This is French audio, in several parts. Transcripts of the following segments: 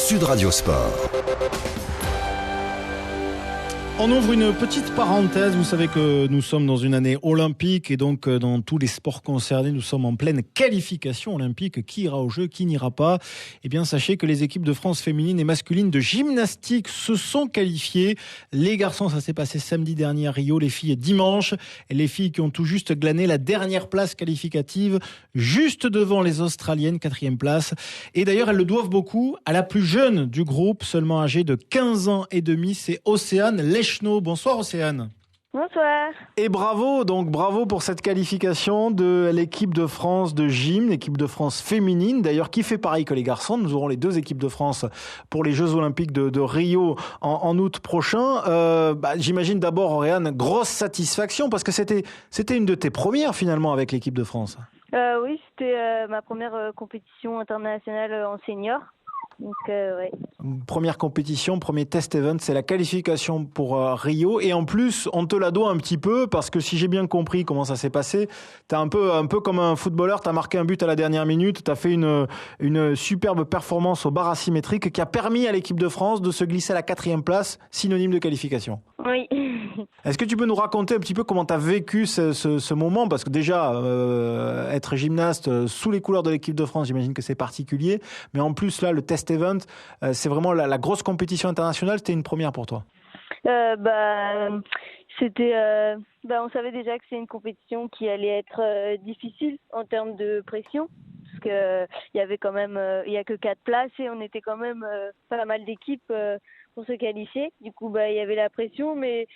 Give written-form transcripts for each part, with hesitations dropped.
Sud Radio Sport. On ouvre une petite parenthèse. Vous savez que nous sommes dans une année olympique et donc dans tous les sports concernés, nous sommes en pleine qualification olympique. Qui ira aux Jeux, qui n'ira pas? Eh bien, sachez que les équipes de France féminines et masculines de gymnastique se sont qualifiées. Les garçons, ça s'est passé samedi dernier à Rio. Les filles, dimanche. Et les filles qui ont tout juste glané la dernière place qualificative, juste devant les Australiennes, 4e place. Et d'ailleurs, elles le doivent beaucoup à la plus jeune du groupe, seulement âgée de 15 ans et demi. C'est Océane Leschneau. Bonsoir Océane. Bonsoir. Et bravo pour cette qualification de l'équipe de France de gym, l'équipe de France féminine, d'ailleurs qui fait pareil que les garçons. Nous aurons les deux équipes de France pour les Jeux Olympiques de Rio en août prochain. J'imagine d'abord, Oriane, grosse satisfaction parce que c'était une de tes premières finalement avec l'équipe de France. Oui, c'était ma première compétition internationale en senior. Donc, ouais. Première compétition, premier test event, c'est la qualification pour Rio. Et en plus, on te la doit un petit peu parce que si j'ai bien compris comment ça s'est passé, t'as un peu comme un footballeur, t'as marqué un but à la dernière minute, t'as fait une superbe performance au bar asymétrique qui a permis à l'équipe de France de se glisser à la 4e place, synonyme de qualification. Oui. Est-ce que tu peux nous raconter un petit peu comment tu as vécu ce moment? Parce que déjà, être gymnaste sous les couleurs de l'équipe de France, j'imagine que c'est particulier. Mais en plus, là, le test event, c'est vraiment la grosse compétition internationale. C'était une première pour toi? C'était... on savait déjà que c'est une compétition qui allait être difficile en termes de pression. Parce qu'il y avait quand même... il n'y a que 4 places et on était quand même pas mal d'équipes pour se qualifier. Du coup, il y avait la pression, mais...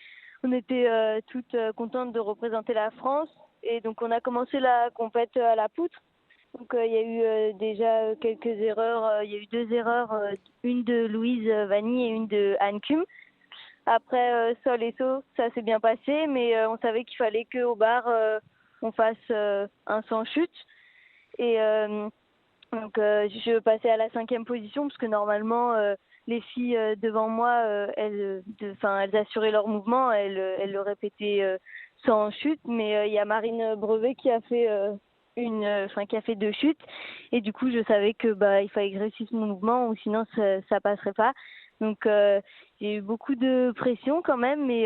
On était toutes contentes de représenter la France et donc on a commencé la compète à la poutre. Donc il y a eu déjà quelques erreurs. Il y a eu 2 erreurs, une de Louise Vanny et une de Anne Cum. Après sol et saut, ça s'est bien passé, mais on savait qu'il fallait qu'au bar on fasse un sans chute. Et donc je passais à la 5e position parce que normalement les filles devant moi, elles assuraient leur mouvement, elles le répétaient sans chute, mais il y a Marine Brevet qui a fait qui a fait 2 chutes, et du coup je savais que il fallait que je réussisse mon mouvement ou sinon ça passerait pas. Donc j'ai eu beaucoup de pression quand même, mais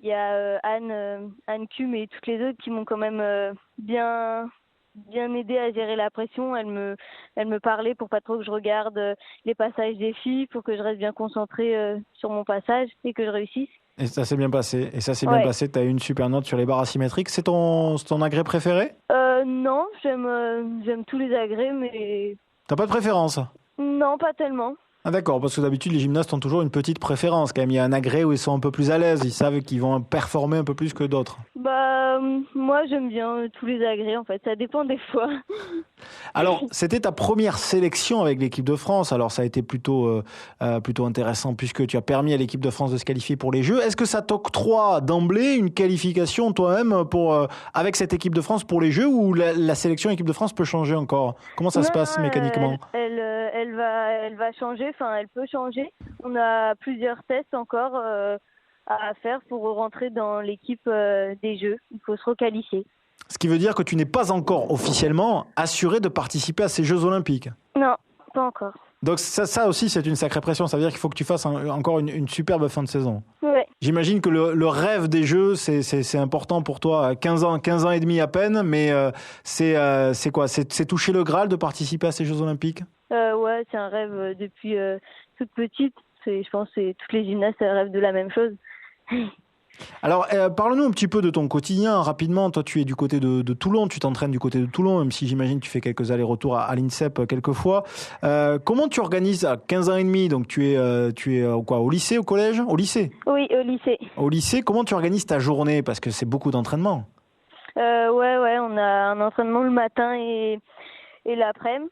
il y a Anne Cum et toutes les autres qui m'ont quand même bien aidé à gérer la pression. Elle me parlait pour pas trop que je regarde les passages des filles, pour que je reste bien concentrée sur mon passage et que je réussisse. Et ça s'est bien passé. Bien passé. Tu as eu une super note sur les barres asymétriques. C'est ton agrès préféré? Non, j'aime tous les agrès, mais... T'as pas de préférence? Non, pas tellement. Ah d'accord, parce que d'habitude les gymnastes ont toujours une petite préférence. Quand même, il y a un agrès où ils sont un peu plus à l'aise, ils savent qu'ils vont performer un peu plus que d'autres. Moi j'aime bien tous les agrès en fait, ça dépend des fois. Alors, c'était ta première sélection avec l'équipe de France. Alors, ça a été plutôt intéressant puisque tu as permis à l'équipe de France de se qualifier pour les Jeux. Est-ce que ça t'octroie d'emblée une qualification toi-même avec cette équipe de France pour les Jeux, ou la sélection équipe de France peut changer encore? Comment ça se passe mécaniquement? Elle va changer, elle peut changer. On a plusieurs tests encore à faire pour rentrer dans l'équipe des Jeux. Il faut se requalifier. Ce qui veut dire que tu n'es pas encore officiellement assuré de participer à ces Jeux Olympiques? Non, pas encore. Donc ça aussi, c'est une sacrée pression. Ça veut dire qu'il faut que tu fasses encore une superbe fin de saison. Ouais. J'imagine que le rêve des Jeux, c'est important pour toi. 15 ans et demi à peine, mais c'est quoi? C'est toucher le Graal de participer à ces Jeux Olympiques? Ouais, c'est un rêve depuis toute petite. Je pense que toutes les gymnastes rêvent de la même chose. Alors, parle-nous un petit peu de ton quotidien, rapidement. Toi, tu es du côté de Toulon, tu t'entraînes du côté de Toulon, même si j'imagine que tu fais quelques allers-retours à l'INSEP quelquefois. Comment tu organises à 15 ans et demi? Donc, tu es au lycée, au collège? Au lycée? Oui, au lycée. Au lycée, comment tu organises ta journée? Parce que c'est beaucoup d'entraînement. Ouais, on a un entraînement le matin et l'après-midi.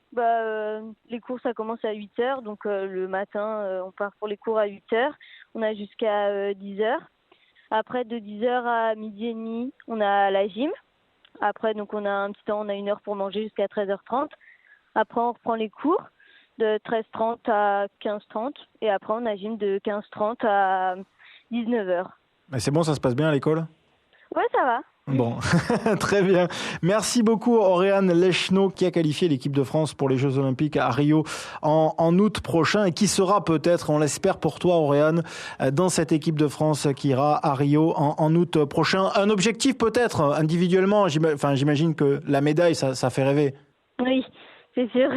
Les cours, ça commence à 8h, donc le matin, on part pour les cours à 8h. On a jusqu'à 10h. Après, de 10h à midi et demi, on a la gym. Après, donc on a un petit temps, on a 1 heure pour manger jusqu'à 13h30. Après, on reprend les cours de 13h30 à 15h30. Et après, on a gym de 15h30 à 19h. Mais c'est bon, ça se passe bien à l'école? Ouais, ça va. Bon, très bien. Merci beaucoup Auréane Lechneau qui a qualifié l'équipe de France pour les Jeux Olympiques à Rio en août prochain et qui sera peut-être, on l'espère pour toi Auréane, dans cette équipe de France qui ira à Rio en août prochain. Un objectif peut-être individuellement, j'imagine que la médaille, ça fait rêver. Oui, c'est sûr.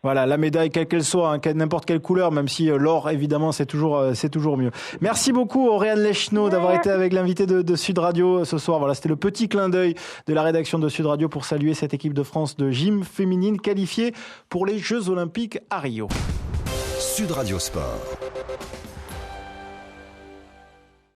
Voilà, la médaille, quelle qu'elle soit, n'importe quelle couleur, même si l'or, évidemment, c'est toujours mieux. Merci beaucoup, Auréane Lechneau, d'avoir été avec l'invité de Sud Radio ce soir. Voilà, c'était le petit clin d'œil de la rédaction de Sud Radio pour saluer cette équipe de France de gym féminine qualifiée pour les Jeux Olympiques à Rio. Sud Radio Sport.